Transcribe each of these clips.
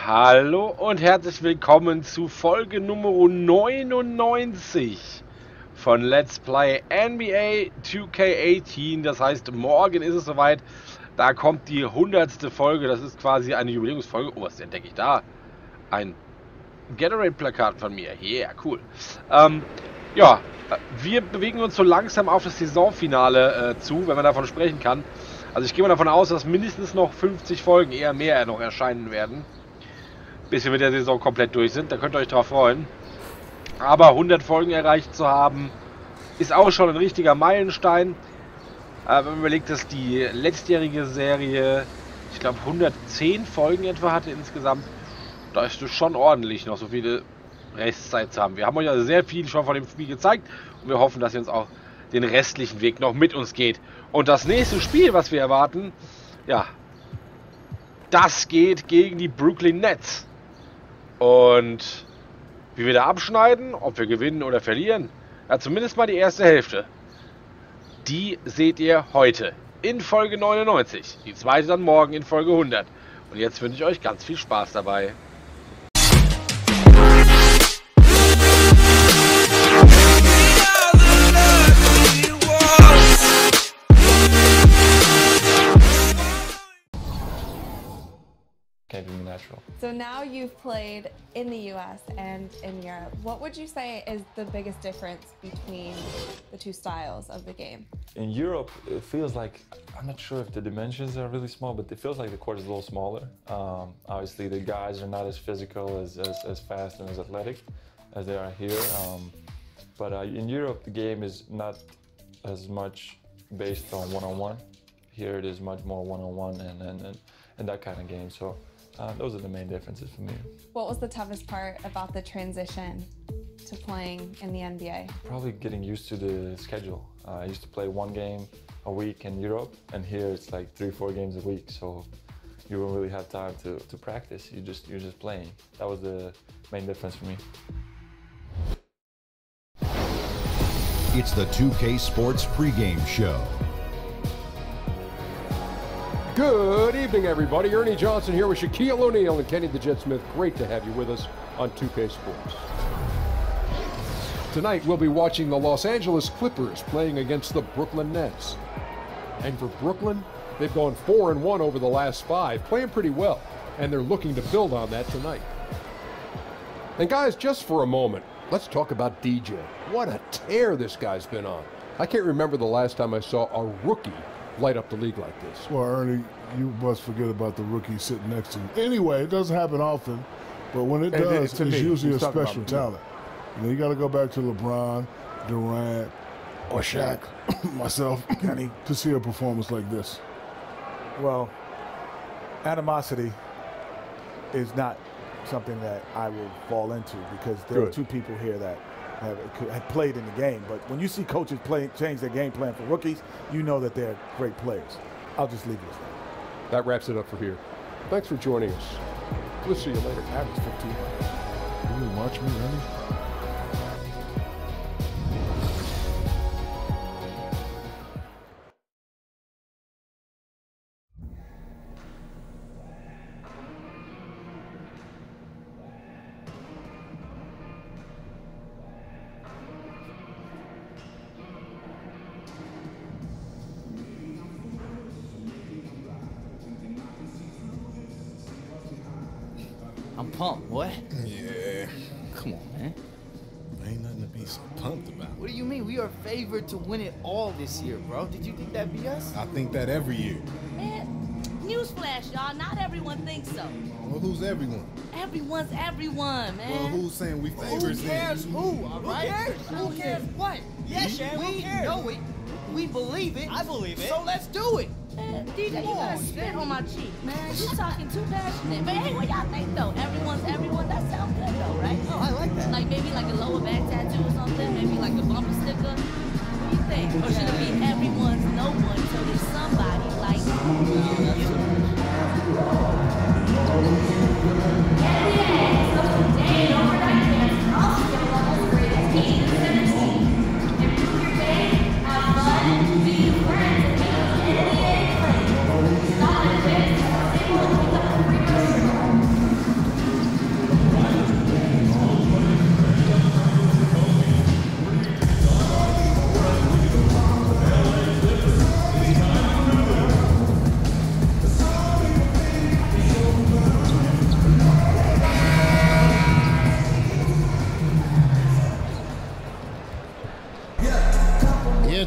Hallo und herzlich willkommen zu Folge Nummer 99 von Let's Play NBA 2K18. Das heißt, morgen ist es soweit. Da kommt die 100. Folge. Das ist quasi eine Jubiläumsfolge. Oh, was entdecke ich da? Ein Gatorade-Plakat von mir. Yeah, cool. Ja, wir bewegen uns so langsam auf das Saisonfinale zu, wenn man davon sprechen kann. Also ich gehe mal davon aus, dass mindestens noch 50 Folgen, eher mehr noch erscheinen werden, bis wir mit der Saison komplett durch sind. Da könnt ihr euch drauf freuen. Aber 100 Folgen erreicht zu haben, ist auch schon ein richtiger Meilenstein. Wenn man überlegt, dass die letztjährige Serie, ich glaube 110 Folgen etwa hatte insgesamt, da ist es schon ordentlich, noch so viele Restzeit zu haben. Wir haben euch also sehr viel schon von dem Spiel gezeigt und wir hoffen, dass ihr uns auch den restlichen Weg noch mit uns geht. Und das nächste Spiel, was wir erwarten, ja, das geht gegen die Brooklyn Nets. Und wie wir da abschneiden, ob wir gewinnen oder verlieren, ja, zumindest mal die erste Hälfte, die seht ihr heute in Folge 99. Die zweite dann morgen in Folge 100. Und jetzt wünsche ich euch ganz viel Spaß dabei. So now you've played in the US and in Europe. What would you say is the biggest difference between the two styles of the game? In Europe, it feels like, I'm not sure if the dimensions are really small, but it feels like the court is a little smaller. Obviously, the guys are not as physical, as fast and as athletic as they are here. But in Europe, the game is not as much based on one-on-one. Here it is much more one-on-one and that kind of game. So those are the main differences for me. What was the toughest part about the transition to playing in the NBA? Probably getting used to the schedule. I used to play one game a week in Europe, and here it's like 3-4 games a week. So you don't really have time to practice. You're just playing. That was the main difference for me. It's the 2K Sports pregame show. Good evening, everybody. Ernie Johnson here with Shaquille O'Neal and Kenny the Jet Smith. Great to have you with us on 2K Sports. Tonight, we'll be watching the Los Angeles Clippers playing against the Brooklyn Nets. And for Brooklyn, they've gone 4-1 over the last 5, playing pretty well, and they're looking to build on that tonight. And guys, just for a moment, let's talk about DJ. What a tear this guy's been on. I can't remember the last time I saw a rookie light up the league like this. Well, Ernie, you must forget about the rookie sitting next to you. Anyway, it doesn't happen often, but when it does, it's usually a special talent. And then you got to go back to LeBron, Durant, or Shaq, myself, Kenny, to see a performance like this. Well, animosity is not something that I will fall into because there are two people here that have played in the game. But when you see coaches change their game plan for rookies, you know that they're great players. I'll just leave it as that. That wraps it up for here. Thanks for joining us. We'll see you later. Average 15. You really watch me, Ernie? I'm pumped, boy. Yeah. Come on, man. Ain't nothing to be so pumped about. What do you mean? We are favored to win it all this year, bro. Did you think that'd be us? I think that every year. Man, newsflash, y'all. Not everyone thinks so. Well, who's everyone? Everyone's everyone, man. Well, who's saying we favorites? Who cares who, all right? Who cares what? Yes, we know it. We believe it. I believe it. So let's do it. Man, DJ, you gotta spit on my cheek, man. You talking too passionate. But hey, what y'all think, though? Everyone's everyone? That sounds good, though, right? Oh, I like that. Like maybe like a lower back tattoo or something? Maybe like a bumper sticker? What do you think? Or should it be everyone's no one so there's somebody like you?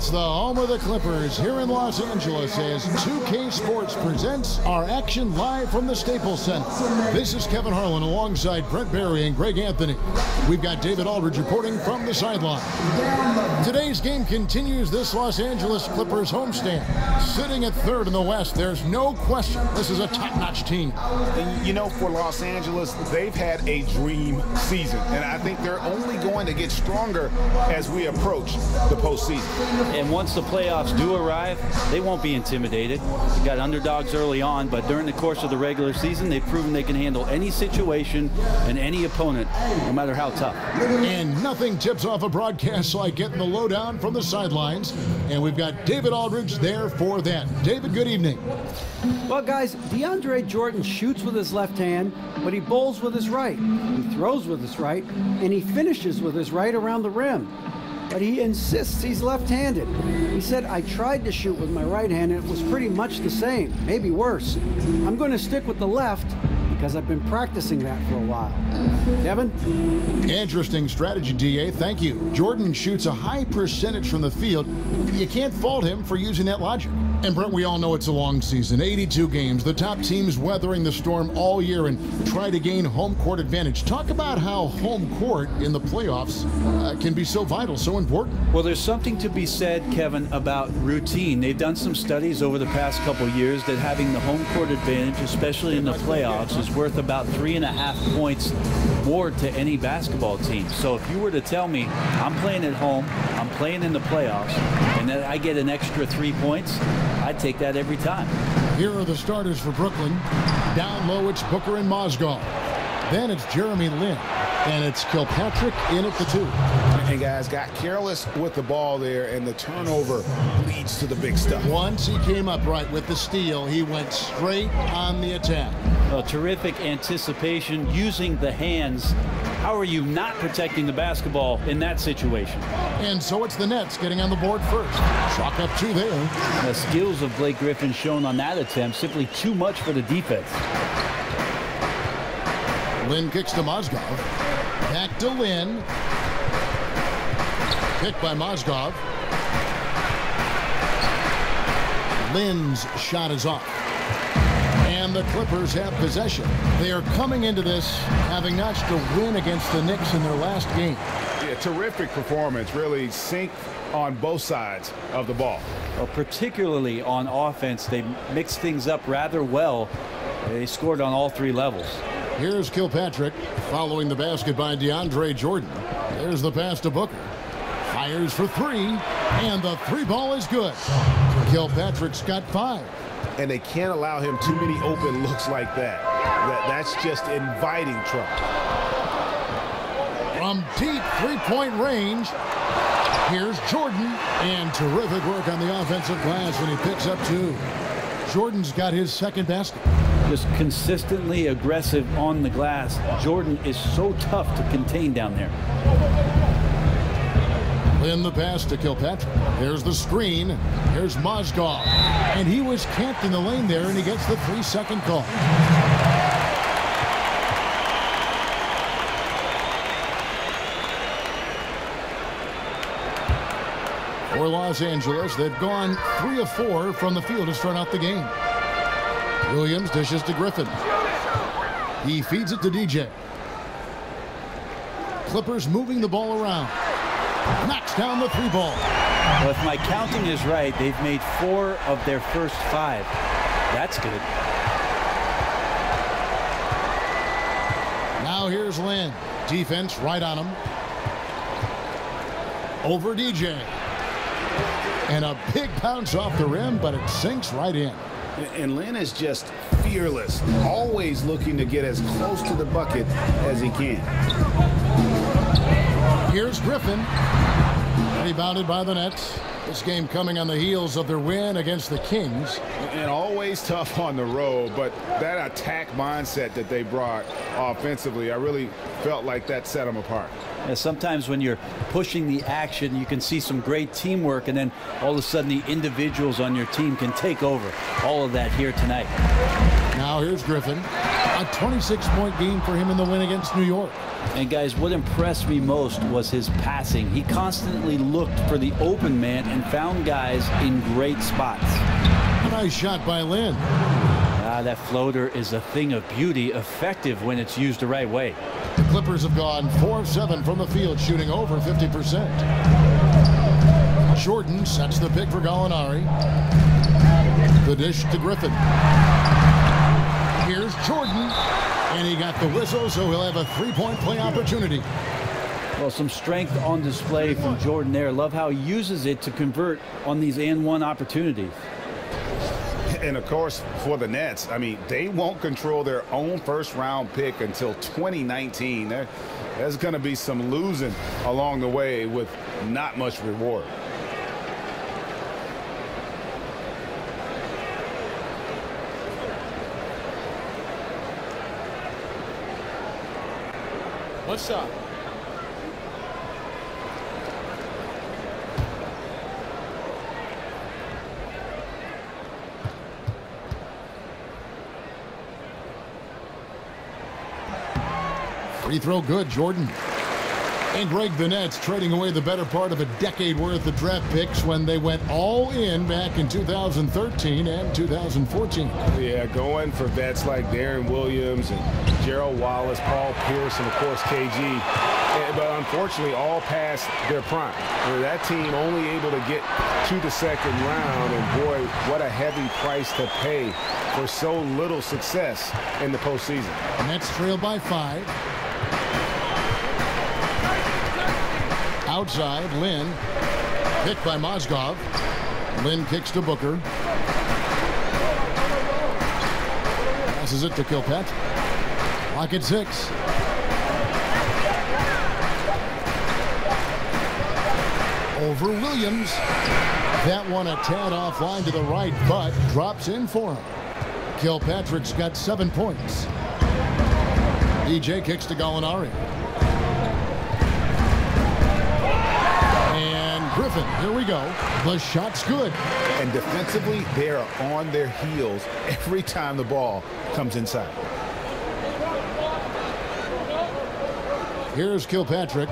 It's the home of the Clippers here in Los Angeles as 2K Sports presents our action live from the Staples Center. This is Kevin Harlan alongside Brent Barry and Greg Anthony. We've got David Aldridge reporting from the sideline. Today's game continues this Los Angeles Clippers homestand. Sitting at third in the West, there's no question this is a top-notch team. And you know, for Los Angeles, they've had a dream season, and I think they're only going to get stronger as we approach the postseason. And once the playoffs do arrive, they won't be intimidated. They got underdogs early on, but during the course of the regular season, they've proven they can handle any situation and any opponent, no matter how tough. And nothing tips off a broadcast like getting the lowdown from the sidelines. And we've got David Aldridge there for that. David, good evening. Well, guys, DeAndre Jordan shoots with his left hand, but he bowls with his right. He throws with his right, and he finishes with his right around the rim. But he insists he's left-handed. He said, I tried to shoot with my right hand, and it was pretty much the same, maybe worse. I'm going to stick with the left because I've been practicing that for a while. Kevin? Interesting strategy, DA. Thank you. Jordan shoots a high percentage from the field. You can't fault him for using that logic. And Brent, we all know it's a long season, 82 games. The top teams weathering the storm all year and try to gain home court advantage. Talk about how home court in the playoffs can be so vital, so important. Well, there's something to be said, Kevin, about routine. They've done some studies over the past couple years that having the home court advantage, especially in the playoffs, is worth about 3.5 points more to any basketball team. So if you were to tell me I'm playing at home, I'm playing in the playoffs, and then I get an extra 3 points, I'd take that every time. Here are the starters for Brooklyn. Down low, it's Booker and Mozgov. Then it's Jeremy Lin. And it's Kilpatrick in at the 2. And guys got careless with the ball there, and the turnover leads to the big stuff. Once he came up right with the steal, he went straight on the attack. Well, terrific anticipation using the hands. How are you not protecting the basketball in that situation? And so it's the Nets getting on the board first. Chalk up 2 there. The skills of Blake Griffin shown on that attempt, simply too much for the defense. Lin kicks to Mozgov. Back to Lin. Picked by Mozgov. Lin's shot is off. And the Clippers have possession. They are coming into this having notched a win against the Knicks in their last game. Yeah, terrific performance. Really synced on both sides of the ball. Well, particularly on offense, they mixed things up rather well. They scored on all 3 levels. Here's Kilpatrick following the basket by DeAndre Jordan. There's the pass to Booker. Fires for 3, and the 3 ball is good. Kilpatrick's got 5. And they can't allow him too many open looks like that. That's just inviting trouble. From deep 3-point range, here's Jordan. And terrific work on the offensive glass when he picks up 2. Jordan's got his 2nd basket. Just consistently aggressive on the glass. Jordan is so tough to contain down there. Then the pass to Kilpatrick. There's the screen. Here's Mozgov. And he was camped in the lane there, and he gets the 3-second call. For Los Angeles, they've gone 3 of 4 from the field to start out the game. Williams dishes to Griffin. He feeds it to DJ. Clippers moving the ball around. Knocks down the 3 ball. Well, if my counting is right, they've made 4 of their first 5. That's good. Now here's Lin. Defense right on him. Over DJ. And a big bounce off the rim, but it sinks right in. And Lin is just fearless, always looking to get as close to the bucket as he can. Here's Griffin. Rebounded by the Nets. This game coming on the heels of their win against the Kings. And always tough on the road, but that attack mindset that they brought offensively, I really felt like that set them apart. Yeah, sometimes when you're pushing the action, you can see some great teamwork, and then all of a sudden the individuals on your team can take over. All of that here tonight. Now here's Griffin. A 26-point game for him in the win against New York. And guys, what impressed me most was his passing. He constantly looked for the open man and found guys in great spots. A nice shot by Lin. That floater is a thing of beauty, effective when it's used the right way. The Clippers have gone 4 of 7 from the field, shooting over 50%. Jordan sets the pick for Gallinari. The dish to Griffin. Here's Jordan, and he got the whistle, so he'll have a 3-point play opportunity. Well, some strength on display from Jordan there. Love how he uses it to convert on these and-one opportunities. And, of course, for the Nets, I mean, they won't control their own first-round pick until 2019. There's going to be some losing along the way with not much reward. What's up? Free throw good, Jordan. And Greg, the Nets trading away the better part of a decade worth of draft picks when they went all in back in 2013 and 2014. Yeah, going for vets like Darren Williams and Gerald Wallace, Paul Pierce, and of course KG. But unfortunately, all past their prime. That team only able to get to the second round, and boy, what a heavy price to pay for so little success in the postseason. Nets trail by 5. Outside, Lin, picked by Mozgov. Lin kicks to Booker. Passes it to Kilpatrick. Lock at 6. Over Williams. That one a tad offline to the right, but drops in for him. Kilpatrick's got 7 points. DJ kicks to Gallinari. Griffin, here we go. The shot's good. And defensively, they are on their heels every time the ball comes inside. Here's Kilpatrick.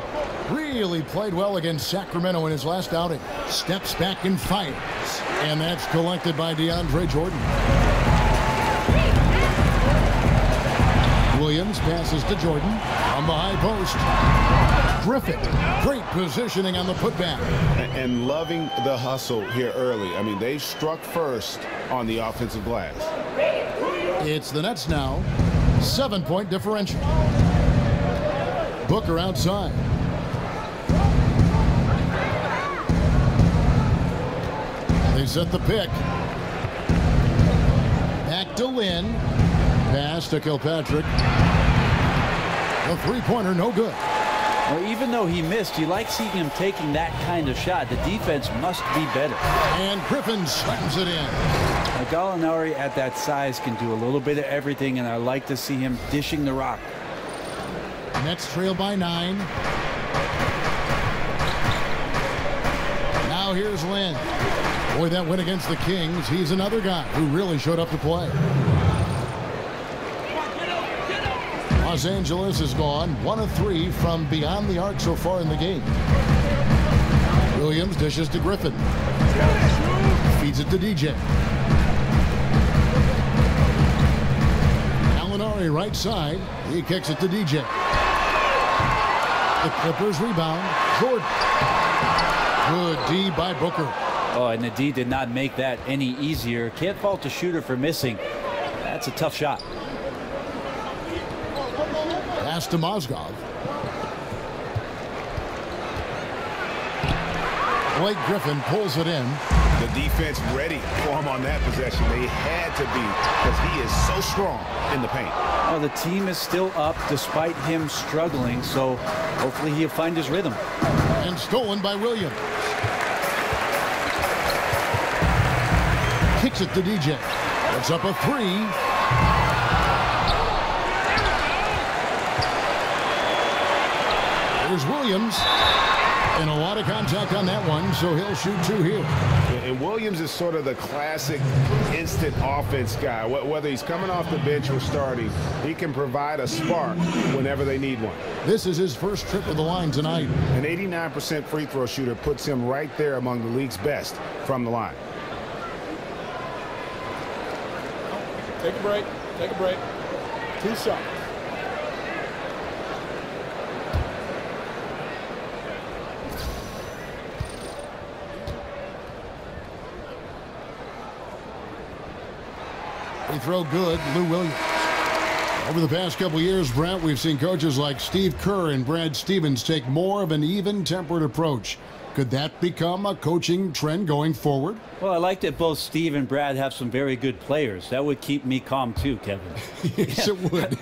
Really played well against Sacramento in his last outing. Steps back and fires. And that's collected by DeAndre Jordan. Williams passes to Jordan on the high post. Griffin, great positioning on the putback. And loving the hustle here early. I mean, they struck first on the offensive glass. It's the Nets now. 7-point differential. Booker outside. They set the pick. Back to Lin. Pass to Kilpatrick. The three-pointer, no good. Well, even though he missed, you like seeing him taking that kind of shot. The defense must be better. And Griffin slams it in. Now, Gallinari at that size can do a little bit of everything, and I like to see him dishing the rock. Nets trail by 9. Now here's Lin. Boy, that win against the Kings. He's another guy who really showed up to play. Los Angeles has gone 1 of 3 from beyond the arc so far in the game. Williams dishes to Griffin. Feeds it to DJ. Gallinari right side. He kicks it to DJ. The Clippers rebound. Jordan. Good D by Booker. Oh, and the D did not make that any easier. Can't fault the shooter for missing. That's a tough shot. Pass to Mozgov. Blake Griffin pulls it in. The defense ready for him on that possession. They had to be, because he is so strong in the paint. Well, the team is still up despite him struggling, so hopefully he'll find his rhythm. And stolen by Williams. Kicks it to DJ. It's up a 3. Here's Williams. And a lot of contact on that one, so he'll shoot 2 here. And Williams is sort of the classic instant offense guy. Whether he's coming off the bench or starting, he can provide a spark whenever they need one. This is his first trip to the line tonight. An 89% free throw shooter puts him right there among the league's best from the line. Take a break. Take a break. 2 shots. Free throw good, Lou Williams. Over the past couple years, Brent, we've seen coaches like Steve Kerr and Brad Stevens take more of an even-tempered approach. Could that become a coaching trend going forward? Well, I like that both Steve and Brad have some very good players. That would keep me calm too, Kevin. Yes, it would.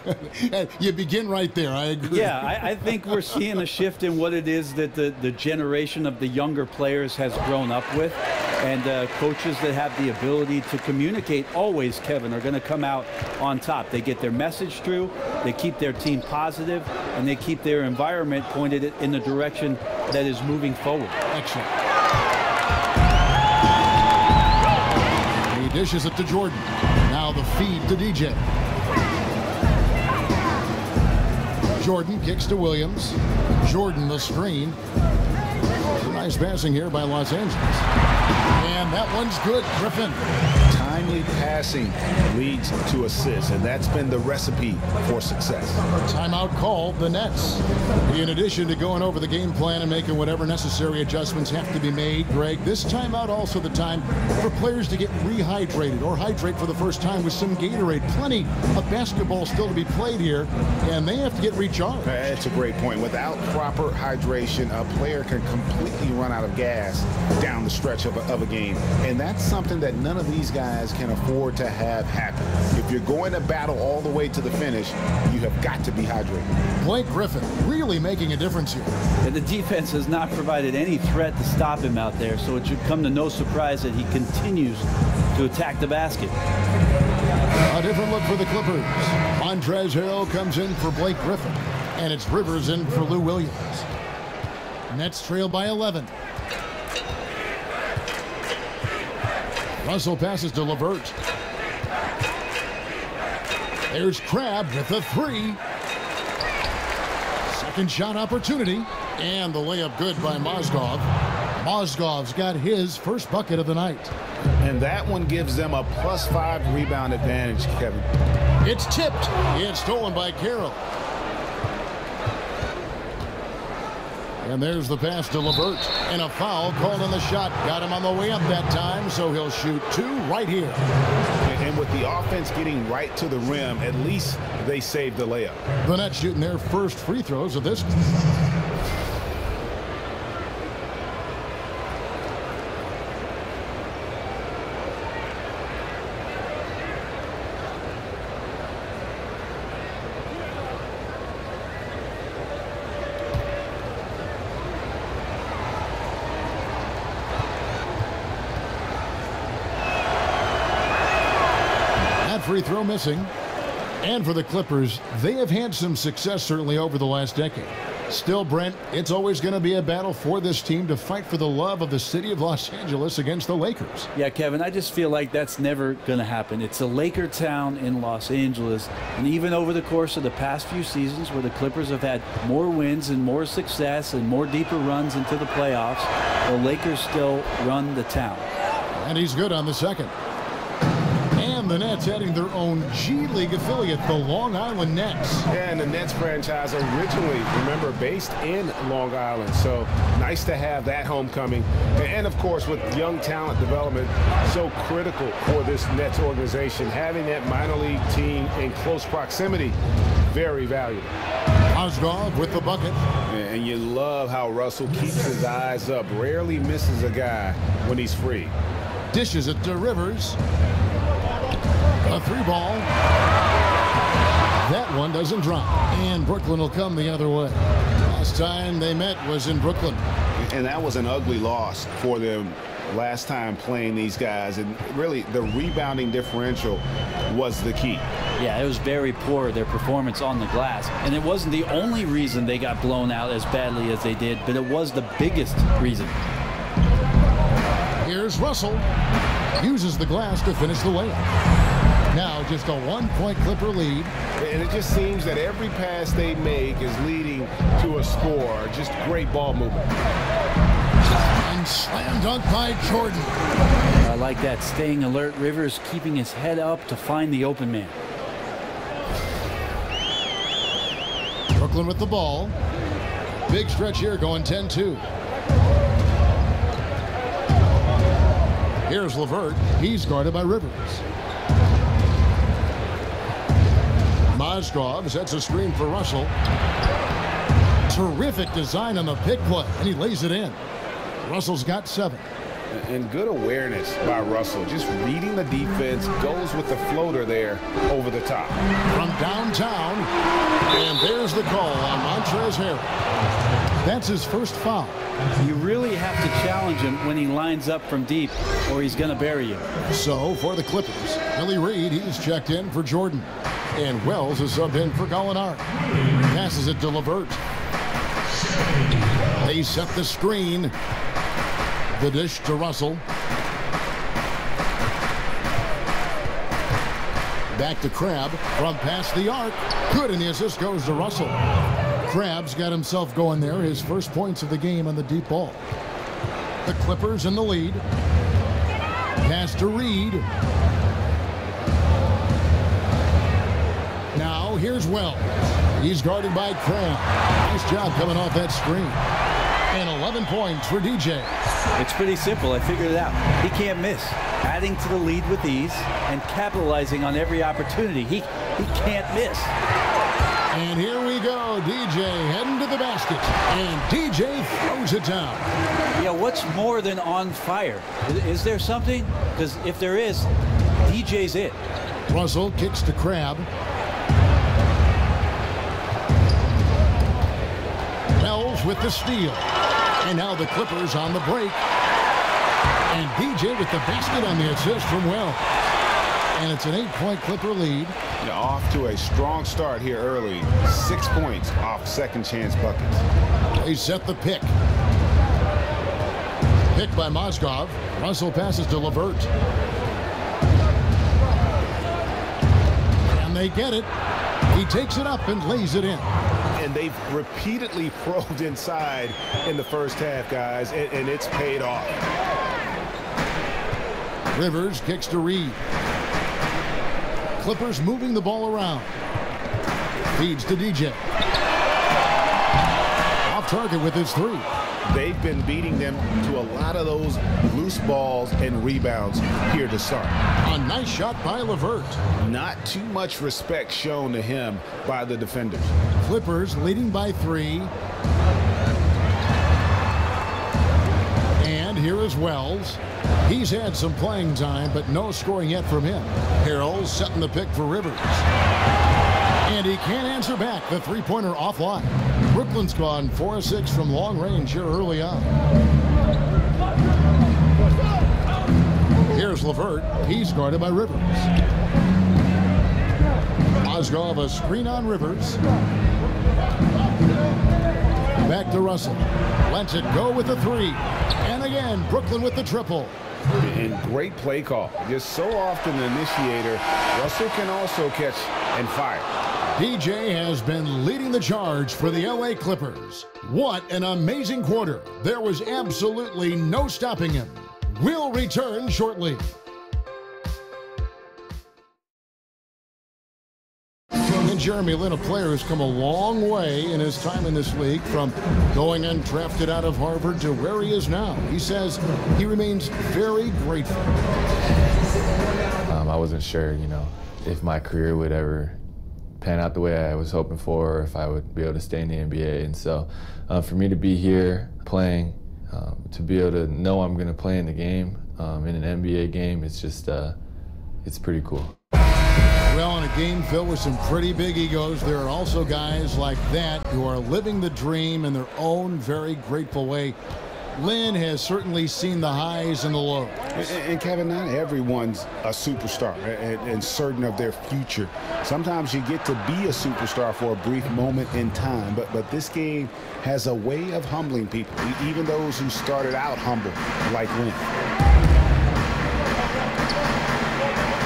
You begin right there. I agree. Yeah, I think we're seeing a shift in what it is that the generation of the younger players has grown up with. And coaches that have the ability to communicate always, Kevin, are going to come out on top. They get their message through, they keep their team positive, and they keep their environment pointed in the direction that is moving forward. Excellent. He dishes it to Jordan. Now the feed to DJ. Jordan kicks to Williams. Jordan the screen. Nice passing here by Los Angeles. And that one's good, Griffin. Timely passing leads to assists, and that's been the recipe for success. Timeout called, the Nets. In addition to going over the game plan and making whatever necessary adjustments have to be made, Greg, this timeout also the time for players to get rehydrated or hydrate for the first time with some Gatorade. Plenty of basketball still to be played here, and they have to get recharged. That's a great point. Without proper hydration, a player can completely run out of gas down the stretch of a game, and that's something that none of these guys can afford to have happen. If you're going to battle all the way to the finish, you have got to be hydrated. Blake Griffin really making a difference here. And the defense has not provided any threat to stop him out there, so it should come to no surprise that he continues to attack the basket. A different look for the Clippers. Montrezl Harrell comes in for Blake Griffin, and it's Rivers in for Lou Williams. Nets trail by 11. Russell passes to LeVert. There's Crabbe with the 3. Second shot opportunity. And the layup good by Mozgov. Mozgov's got his first bucket of the night. And that one gives them a +5 rebound advantage, Kevin. It's tipped. It's stolen by Carroll. And there's the pass to LeVert. And a foul called on the shot. Got him on the way up that time, so he'll shoot 2 right here. And with the offense getting right to the rim, at least they saved the layup. The Nets shooting their first free throws of this. Free throw missing. And for the Clippers, they have had some success certainly over the last decade. Still, Brent, it's always going to be a battle for this team to fight for the love of the city of Los Angeles against the Lakers. Yeah, Kevin, I just feel like that's never going to happen. It's a Laker town in Los Angeles, and even over the course of the past few seasons where the Clippers have had more wins and more success and more deeper runs into the playoffs, the Lakers still run the town. And he's good on the second. And the Nets adding their own G League affiliate, the Long Island Nets. Yeah, and the Nets franchise originally, remember, based in Long Island. So nice to have that homecoming. And of course, with young talent development, so critical for this Nets organization. Having that minor league team in close proximity, very valuable. Mozgov with the bucket. And you love how Russell keeps his eyes up. Rarely misses a guy when he's free. Dishes it to Rivers. A 3-ball. That one doesn't drop. And Brooklyn will come the other way. Last time they met was in Brooklyn. And that was an ugly loss for them last time playing these guys, and really the rebounding differential was the key. Yeah, it was very poor, their performance on the glass. And it wasn't the only reason they got blown out as badly as they did, but it was the biggest reason. Here's Russell. Uses the glass to finish the layup. Now just a 1-point Clipper lead. And it just seems that every pass they make is leading to a score. Just great ball movement. And slam dunk by Jordan. I like that, staying alert. Rivers keeping his head up to find the open man. Brooklyn with the ball. Big stretch here, going 10-2. Here's LeVert. He's guarded by Rivers. Mozgov sets a screen for Russell. Terrific design on the pick play, and he lays it in. Russell's got 7. And good awareness by Russell. Just reading the defense, goes with the floater there over the top. From downtown, and there's the call on Montrezl Harrell. That's his first foul. You really have to challenge him when he lines up from deep, or he's going to bury you. So for the Clippers, Willie Reed, he's checked in for Jordan. And Wells is subbed in for Gallinari. Passes it to LeVert. They set the screen. The dish to Russell. Back to Crabbe from past the arc. Good, and the assist goes to Russell. Crabbe's got himself going there. His first points of the game on the deep ball. The Clippers in the lead. Pass to Reed. Now here's Wells. He's guarded by Crabbe. Nice job coming off that screen. And 11 points for DJ. It's pretty simple. I figured it out. He can't miss. Adding to the lead with ease and capitalizing on every opportunity. He can't miss. And here we go. DJ heading to the basket. And DJ throws it down. Yeah, what's more than on fire? Is there something? Because if there is, DJ's it. Russell kicks to Crabbe. Wells with the steal. And now the Clippers on the break. And DJ with the basket on the assist from Wells. And it's an 8-point Clipper lead. Yeah, off to a strong start here early. 6 points off second chance buckets. They set the pick. Pick by Mozgov. Russell passes to LeVert. And they get it. He takes it up and lays it in. And they've repeatedly probed inside in the first half, guys, and it's paid off. Rivers kicks to Reed. Clippers moving the ball around. Feeds to DJ. Off target with his 3. They've been beating them to a lot of those loose balls and rebounds here to start. A nice shot by LeVert. Not too much respect shown to him by the defenders. Clippers leading by 3. And here is Wells. He's had some playing time, but no scoring yet from him. Harrell's setting the pick for Rivers. And he can't answer back. The three-pointer offline. Brooklyn's gone 4 of 6 from long range here early on. Here's LeVert. He's guarded by Rivers. Mozgov a screen on Rivers. Back to Russell. Lets it go with the 3. And again, Brooklyn with the triple. And great play call. Just so often the initiator. Russell can also catch and fire. DJ has been leading the charge for the LA Clippers. What an amazing quarter. There was absolutely no stopping him. We'll return shortly. And Jeremy Lin, a player who's come a long way in his time in this league, from going undrafted out of Harvard to where he is now. He says he remains very grateful. I wasn't sure, if my career would ever pan out the way I was hoping for, or if I would be able to stay in the NBA. And so for me to be here playing, to be able to know I'm going to play in the game, in an NBA game, it's just, it's pretty cool. Well, in a game filled with some pretty big egos, there are also guys like that who are living the dream in their own very grateful way. Lynn has certainly seen the highs and the lows. And Kevin, not everyone's a superstar and certain of their future. Sometimes you get to be a superstar for a brief moment in time, but this game has a way of humbling people, even those who started out humble, like Lynn.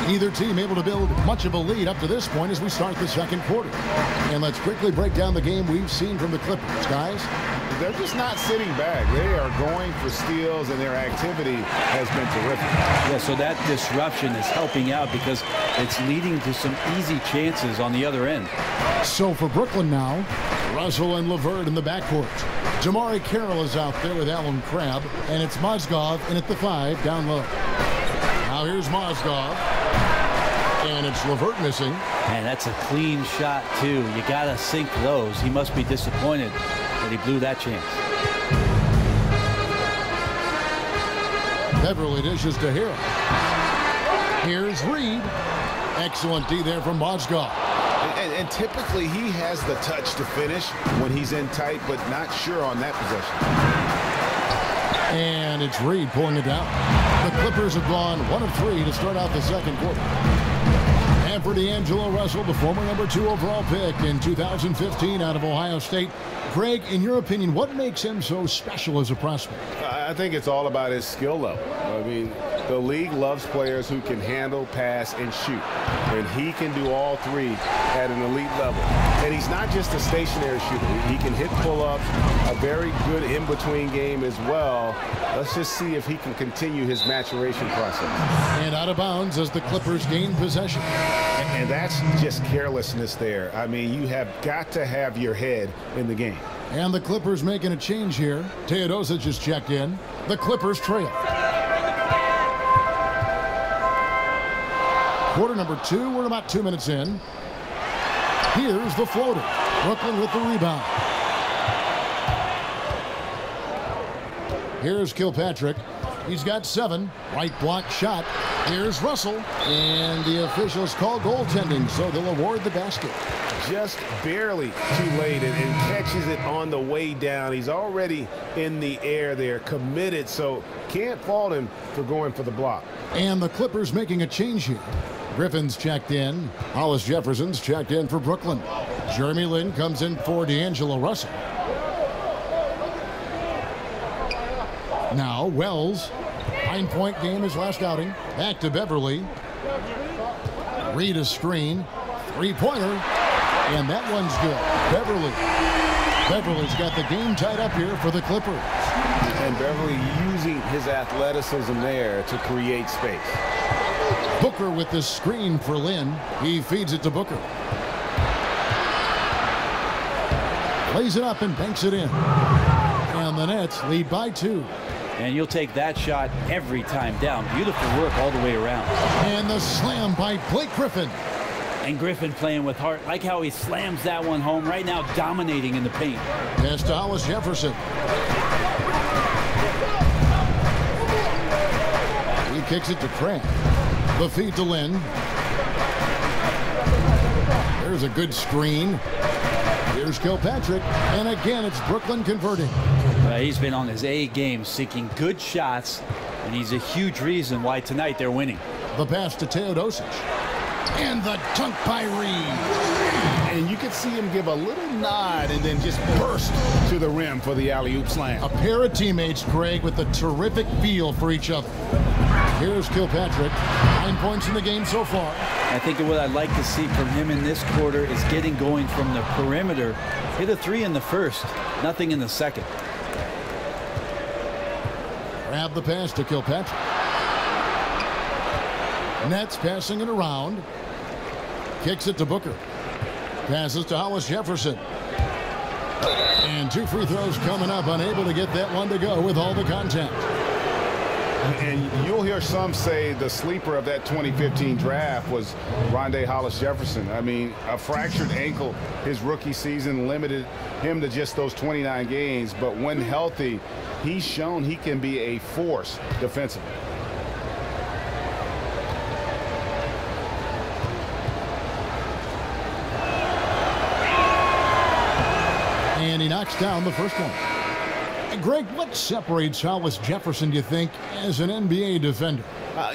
Neither team able to build much of a lead up to this point as we start the second quarter. And let's quickly break down the game we've seen from the Clippers, guys. They're just not sitting back. They are going for steals, and their activity has been terrific. Yeah, so that disruption is helping out because it's leading to some easy chances on the other end. So for Brooklyn now, Russell and LeVert in the backcourt. Jamari Carroll is out there with Alan Crabb, and it's Mozgov in at the 5 down low. Now here's Mozgov, and it's LeVert missing. Man, that's a clean shot, too. You got to sink those. He must be disappointed that he blew that chance. Beverly dishes to Hill. Here's Reed. Excellent D there from Mozgov. And typically he has the touch to finish when he's in tight, but not sure on that possession. And it's Reed pulling it down. The Clippers have gone 1 of 3 to start out the second quarter. And for D'Angelo Russell, the former #2 overall pick in 2015 out of Ohio State. Greg, in your opinion, what makes him so special as a prospect? I think it's all about his skill level. I mean, the league loves players who can handle, pass, and shoot. And he can do all three at an elite level. And he's not just a stationary shooter. He can hit pull-ups, a very good in-between game as well. Let's just see if he can continue his maturation process. And out of bounds as the Clippers gain possession. And that's just carelessness there. I mean, you have got to have your head in the game. And the Clippers making a change here. Teodosic just checked in. The Clippers trail. Quarter number 2, we're about 2 minutes in. Here's the floater. Brooklyn with the rebound. Here's Kilpatrick. He's got 7. Right block shot. Here's Russell. And the officials call goaltending, so they'll award the basket. Just barely too late and catches it on the way down. He's already in the air there, committed, so can't fault him for going for the block. And the Clippers making a change here. Griffin's checked in. Hollis Jefferson's checked in for Brooklyn. Jeremy Lin comes in for D'Angelo Russell. Now Wells. 9-point game his last outing. Back to Beverly. Reed a screen. 3-pointer. And that one's good. Beverly's got the game tied up here for the Clippers. And Beverly using his athleticism there to create space. Booker with the screen for Lynn. He feeds it to Booker. Lays it up and banks it in. And the Nets lead by 2. And you'll take that shot every time down. Beautiful work all the way around. And the slam by Blake Griffin. And Griffin playing with heart. Like how he slams that one home. Right now dominating in the paint. Pass to Hollis Jefferson. He kicks it to Crabb. The feed to Lynn. There's a good screen. Here's Kilpatrick. And again, it's Brooklyn converting. He's been on his A game, seeking good shots. And he's a huge reason why tonight they're winning. The pass to Teodosic. And the dunk by Reed. And you could see him give a little nod and then just burst to the rim for the alley-oop slam. A pair of teammates, Greg, with a terrific feel for each other. Here's Kilpatrick. 9 points in the game so far. I think what I'd like to see from him in this quarter is getting going from the perimeter. Hit a 3 in the first, nothing in the second. Grab the pass to Kilpatrick. Netz passing it around. Kicks it to Booker. Passes to Hollis Jefferson. And 2 free throws coming up. Unable to get that one to go with all the contact. And you'll hear some say the sleeper of that 2015 draft was Rondé Hollis Jefferson. I mean, a fractured ankle his rookie season limited him to just those 29 games. But when healthy, he's shown he can be a force defensively. And he knocks down the first one. And Greg, what separates Hollis Jefferson, do you think, as an NBA defender?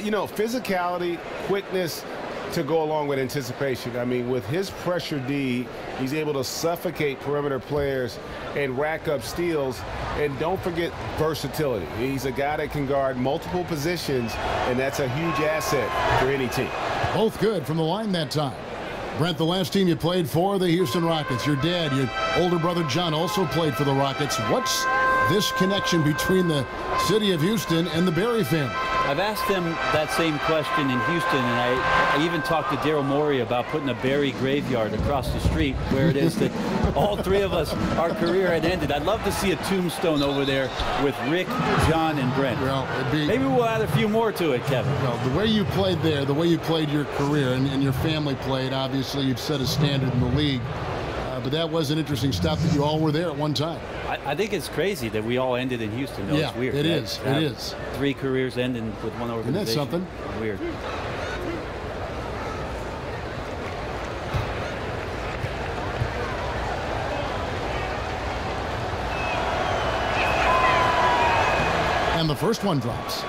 You know, physicality, quickness to go along with anticipation. I mean, with his pressure D, he's able to suffocate perimeter players and rack up steals. And don't forget versatility. He's a guy that can guard multiple positions, and that's a huge asset for any team. Both good from the line that time. Brent, the last team you played for, the Houston Rockets. Your dad, your older brother John, also played for the Rockets. What's this connection between the city of Houston and the Barry family? I've asked them that same question in Houston, and I even talked to Daryl Morey about putting a Barry graveyard across the street where it is that all three of us, our career had ended. I'd love to see a tombstone over there with Rick, John, and Brent. Well, maybe we'll add a few more to it, Kevin. Well, the way you played there, the way you played your career, and your family played, obviously you've set a standard in the league. But that was an interesting stuff that you all were there at one time. I think it's crazy that we all ended in Houston. No, yeah, it's weird. It is. It is. 3 careers ending with one organization. Isn't that something? Weird. And the first one drops.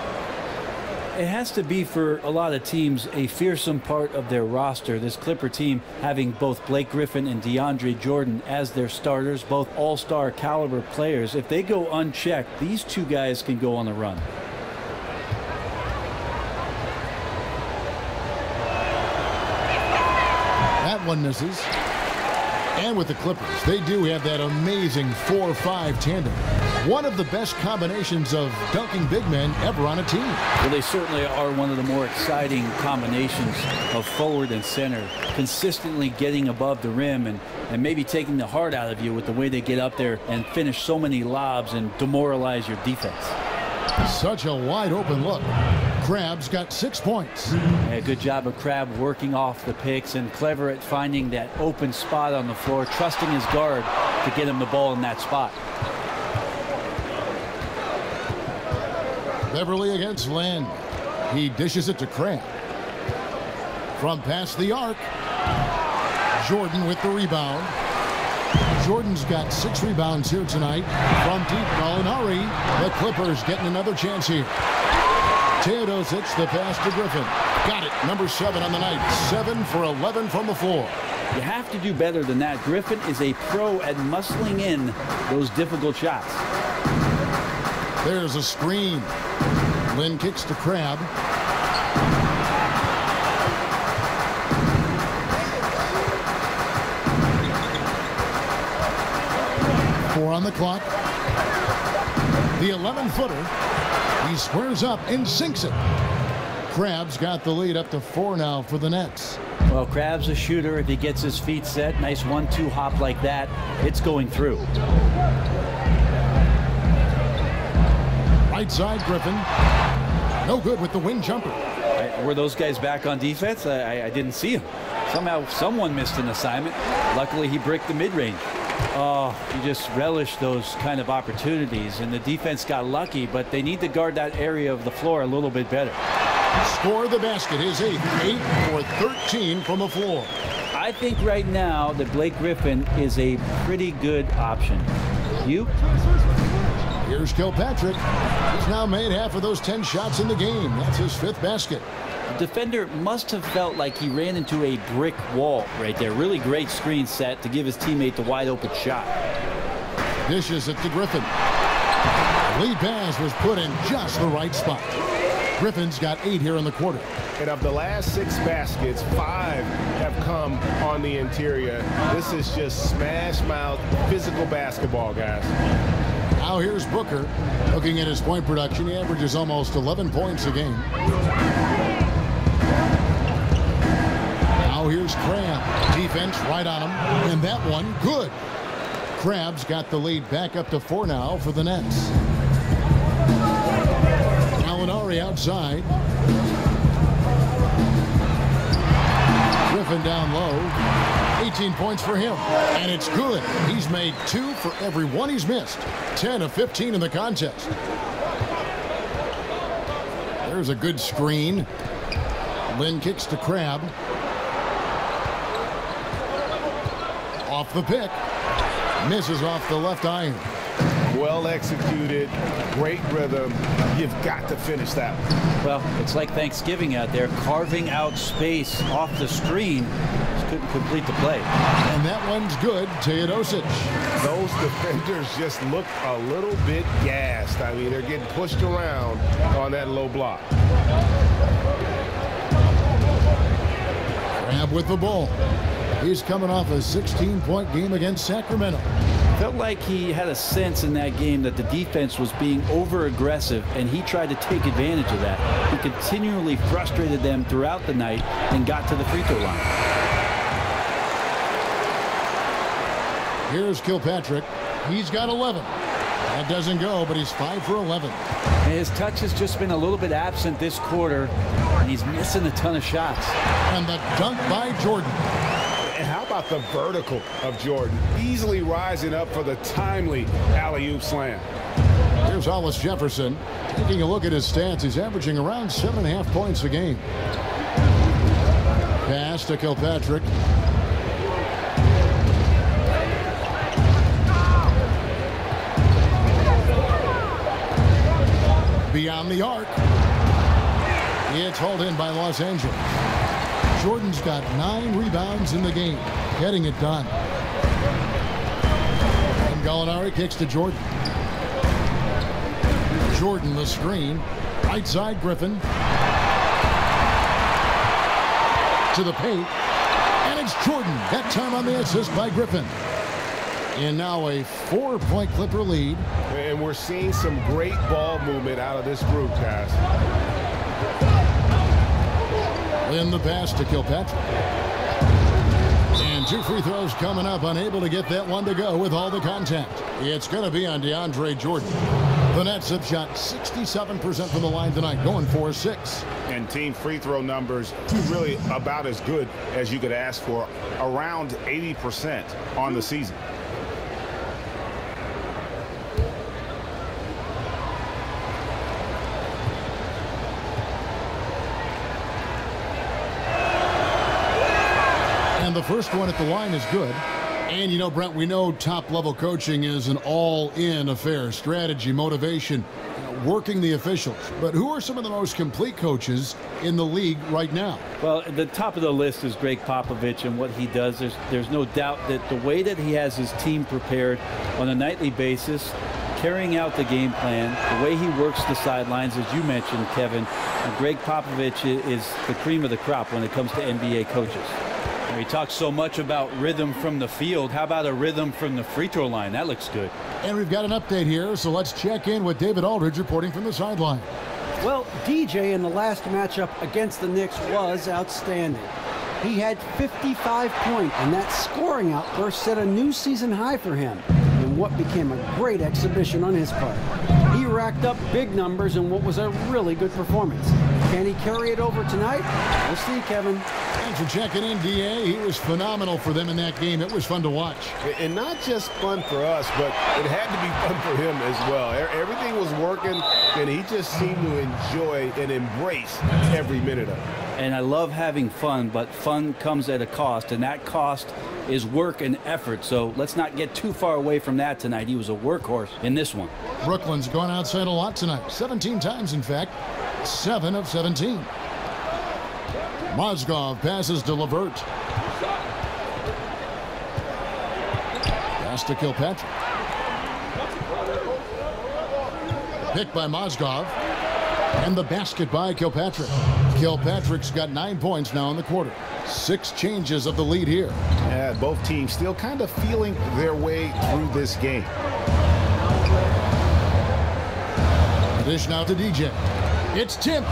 It has to be, for a lot of teams, a fearsome part of their roster. This Clipper team having both Blake Griffin and DeAndre Jordan as their starters, both all-star caliber players. If they go unchecked, these two guys can go on the run. That one misses. And with the Clippers, they do have that amazing 4-5 tandem. One of the best combinations of dunking big men ever on a team. Well, they certainly are one of the more exciting combinations of forward and center, consistently getting above the rim and maybe taking the heart out of you with the way they get up there and finish so many lobs and demoralize your defense. Such a wide open look. Crabbe's got 6 points. Yeah, good job of Crabbe working off the picks and clever at finding that open spot on the floor, trusting his guard to get him the ball in that spot. Beverly against Lynn. He dishes it to Crabbe. From past the arc, Jordan with the rebound. Jordan's got 6 rebounds here tonight. From deep, Molinari. The Clippers getting another chance here. Teodosic, the pass to Griffin. Got it. Number 7 on the night. 7 for 11 from the floor. You have to do better than that. Griffin is a pro at muscling in those difficult shots. There's a screen. Lynn kicks to Crabbe. Four on the clock. The 11-footer. He squares up and sinks it. Crabbe's got the lead up to 4 now for the Nets. Well, Crabbe's a shooter. If he gets his feet set, nice 1-2 hop like that, it's going through. Right side, Griffin. No good with the wing jumper. Were those guys back on defense? I didn't see him. Somehow someone missed an assignment. Luckily, he bricked the mid-range. Oh, you just relish those kind of opportunities, and the defense got lucky, but they need to guard that area of the floor a little bit better. Score the basket, his 8th, 8 for 13 from the floor. I think right now that Blake Griffin is a pretty good option. You? Here's Kilpatrick. He's now made half of those 10 shots in the game. That's his 5th basket. The defender must have felt like he ran into a brick wall right there. Really great screen set to give his teammate the wide open shot. Dishes it to Griffin. The lead pass was put in just the right spot. Griffin's got 8 here in the quarter. And of the last 6 baskets, 5 have come on the interior. This is just smash mouth physical basketball, guys. Now here's Booker. Looking at his point production, he averages almost 11 points a game. Now here's Crabbe. Defense right on him. And that one, good. Crabbe's got the lead back up to 4 now for the Nets. Molinari outside. Griffin down low. 18 points for him. And it's good. He's made 2 for every one he's missed. 10 of 15 in the contest. There's a good screen. Lynn kicks to Crabbe. Off the pick. Misses off the left iron. well executed, great rhythm. You've got to finish that one. Well, it's like Thanksgiving out there, carving out space off the screen. Just couldn't complete the play. And that one's good, Teodosic. Those defenders just look a little bit gassed. I mean, they're getting pushed around on that low block. Crab with the ball. He's coming off a 16-point game against Sacramento. Felt like he had a sense in that game that the defense was being over-aggressive, and he tried to take advantage of that. He continually frustrated them throughout the night and got to the free throw line. Here's Kilpatrick. He's got 11. That doesn't go, but he's 5 for 11. And his touch has just been a little bit absent this quarter, and he's missing a ton of shots. And the dunk by Jordan. And how about the vertical of Jordan? Easily rising up for the timely alley-oop slam. Here's Hollis Jefferson. Taking a look at his stats, he's averaging around 7.5 points a game. Pass to Kilpatrick. Beyond the arc. It's hauled in by Los Angeles. Jordan's got 9 rebounds in the game, getting it done. And Gallinari kicks to Jordan. Jordan the screen. Right side Griffin. To the paint. And it's Jordan. That time on the assist by Griffin. And now a 4-point Clipper lead. And we're seeing some great ball movement out of this group, guys. In the pass to Kilpatrick. And 2 free throws coming up. Unable to get that one to go with all the contact. It's going to be on DeAndre Jordan. The Nets have shot 67% from the line tonight, going 4-6. And team free throw numbers really about as good as you could ask for, around 80% on the season. And the first one at the line is good. And, you know, Brent, we know top-level coaching is an all-in affair. Strategy, motivation, working the officials. But who are some of the most complete coaches in the league right now? Well, at the top of the list is Greg Popovich and what he does. There's no doubt that the way that he has his team prepared on a nightly basis, carrying out the game plan, the way he works the sidelines, as you mentioned, Kevin, Greg Popovich is the cream of the crop when it comes to NBA coaches. He talks so much about rhythm from the field. How about a rhythm from the free throw line? That looks good. And we've got an update here, so let's check in with David Aldridge reporting from the sideline. Well, DJ in the last matchup against the Knicks was outstanding. He had 55 points, and that scoring outburst set a new season high for him in what became a great exhibition on his part. He racked up big numbers in what was a really good performance. Can he carry it over tonight? We'll see, Kevin. Thanks for checking in, DA. He was phenomenal for them in that game. It was fun to watch. And not just fun for us, but it had to be fun for him as well. Everything was working, and he just seemed to enjoy and embrace every minute of it. And I love having fun, but fun comes at a cost, and that cost is work and effort. So let's not get too far away from that tonight. He was a workhorse in this one. Brooklyn's gone outside a lot tonight. 17 times, in fact. 7 of 17. Mozgov passes to LeVert. Pass to Kilpatrick. Picked by Mozgov. And the basket by Kilpatrick. Kilpatrick's got 9 points now in the quarter. 6 changes of the lead here. Yeah, both teams still kind of feeling their way through this game. Dish now to DJ. It's tipped.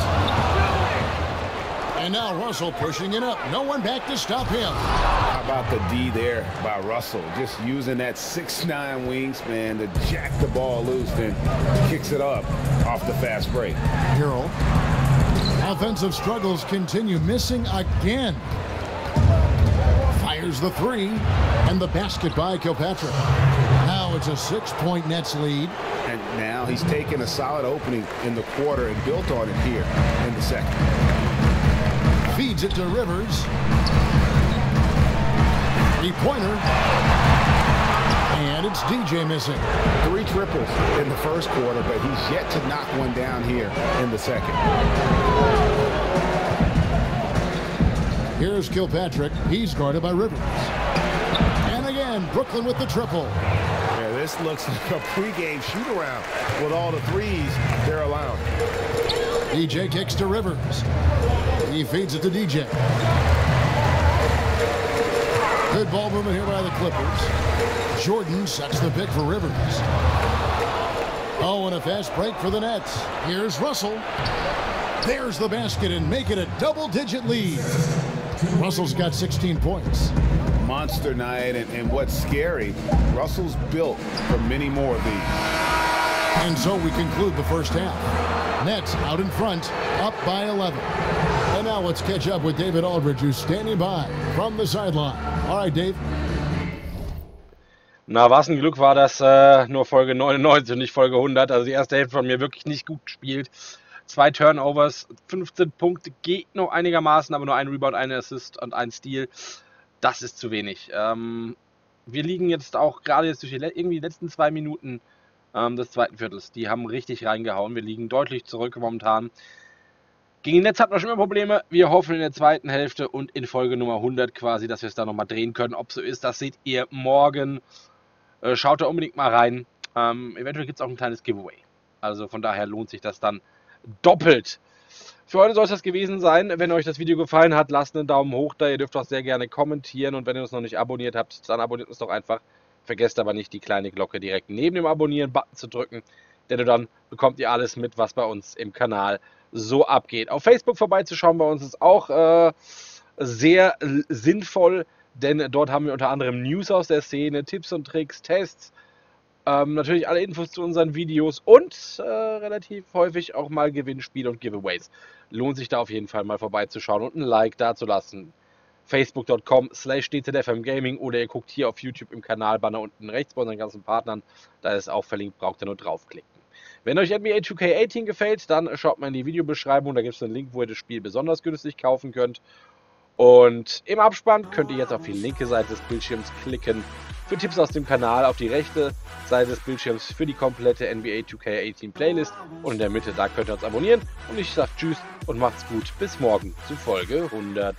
And now Russell pushing it up. No one back to stop him. How about the D there by Russell? Just using that 6'9" wingspan to jack the ball loose, then kicks it up off the fast break. Hero. Offensive struggles continue. Missing again. Fires the 3. And the basket by Kilpatrick. Now it's a 6-point Nets lead. And now he's taken a solid opening in the quarter and built on it here in the second. Feeds it to Rivers. 3-pointer. And it It's DJ missing. 3 triples in the first quarter, but he's yet to knock one down here in the second. Here's Kilpatrick. He's guarded by Rivers. And again, Brooklyn with the triple. Yeah, this looks like a pregame shoot-around with all the threes they're allowing. DJ kicks to Rivers. He feeds it to DJ. Good ball movement here by the Clippers. Jordan sets the pick for Rivers. Oh, and a fast break for the Nets. Here's Russell. There's the basket and make it a double-digit lead. Russell's got 16 points. Monster night, and what's scary, Russell's built for many more of these. And so we conclude the first half. Nets out in front, up by 11. And now let's catch up with David Aldridge, who's standing by from the sideline. All right, Dave. Na, was ein Glück war das nur Folge 99 und nicht Folge 100. Also die erste Hälfte von mir wirklich nicht gut gespielt. 2 Turnovers, 15 Punkte geht noch einigermaßen, aber nur ein Rebound, ein Assist und ein Steal. Das ist zu wenig. Wir liegen jetzt auch gerade jetzt durch die letzten 2 Minuten des zweiten Viertels. Die haben richtig reingehauen. Wir liegen deutlich zurück momentan. Gegen Netz hatten wir schon immer Probleme. Wir hoffen in der zweiten Hälfte und in Folge Nummer 100 quasi, dass wir es da nochmal drehen können. Ob so ist, das seht ihr morgen. Schaut da unbedingt mal rein. Eventuell gibt es auch ein kleines Giveaway. Also von daher lohnt sich das dann doppelt. Für heute soll es das gewesen sein. Wenn euch das Video gefallen hat, lasst einen Daumen hoch da. Ihr dürft auch sehr gerne kommentieren. Und wenn ihr uns noch nicht abonniert habt, dann abonniert uns doch einfach. Vergesst aber nicht, die kleine Glocke direkt neben dem Abonnieren-Button zu drücken. Denn dann bekommt ihr alles mit, was bei uns im Kanal so abgeht. Auf Facebook vorbeizuschauen bei uns ist auch sehr sinnvoll. Denn dort haben wir unter anderem News aus der Szene, Tipps und Tricks, Tests. Natürlich alle Infos zu unseren Videos und relativ häufig auch mal Gewinnspiele und Giveaways. Lohnt sich da auf jeden Fall mal vorbeizuschauen und ein Like dazulassen. Facebook.com/DZFMGaming oder ihr guckt hier auf YouTube im Kanalbanner unten rechts bei unseren ganzen Partnern. Da ist auch verlinkt, braucht ihr nur draufklicken. Wenn euch NBA 2K18 gefällt, dann schaut mal in die Videobeschreibung. Da gibt es einen Link, wo ihr das Spiel besonders günstig kaufen könnt. Und im Abspann könnt ihr jetzt auf die linke Seite des Bildschirms klicken für Tipps aus dem Kanal, auf die rechte Seite des Bildschirms für die komplette NBA 2K18 Playlist und in der Mitte, da könnt ihr uns abonnieren. Und ich sage Tschüss und macht's gut. Bis morgen zu Folge 100.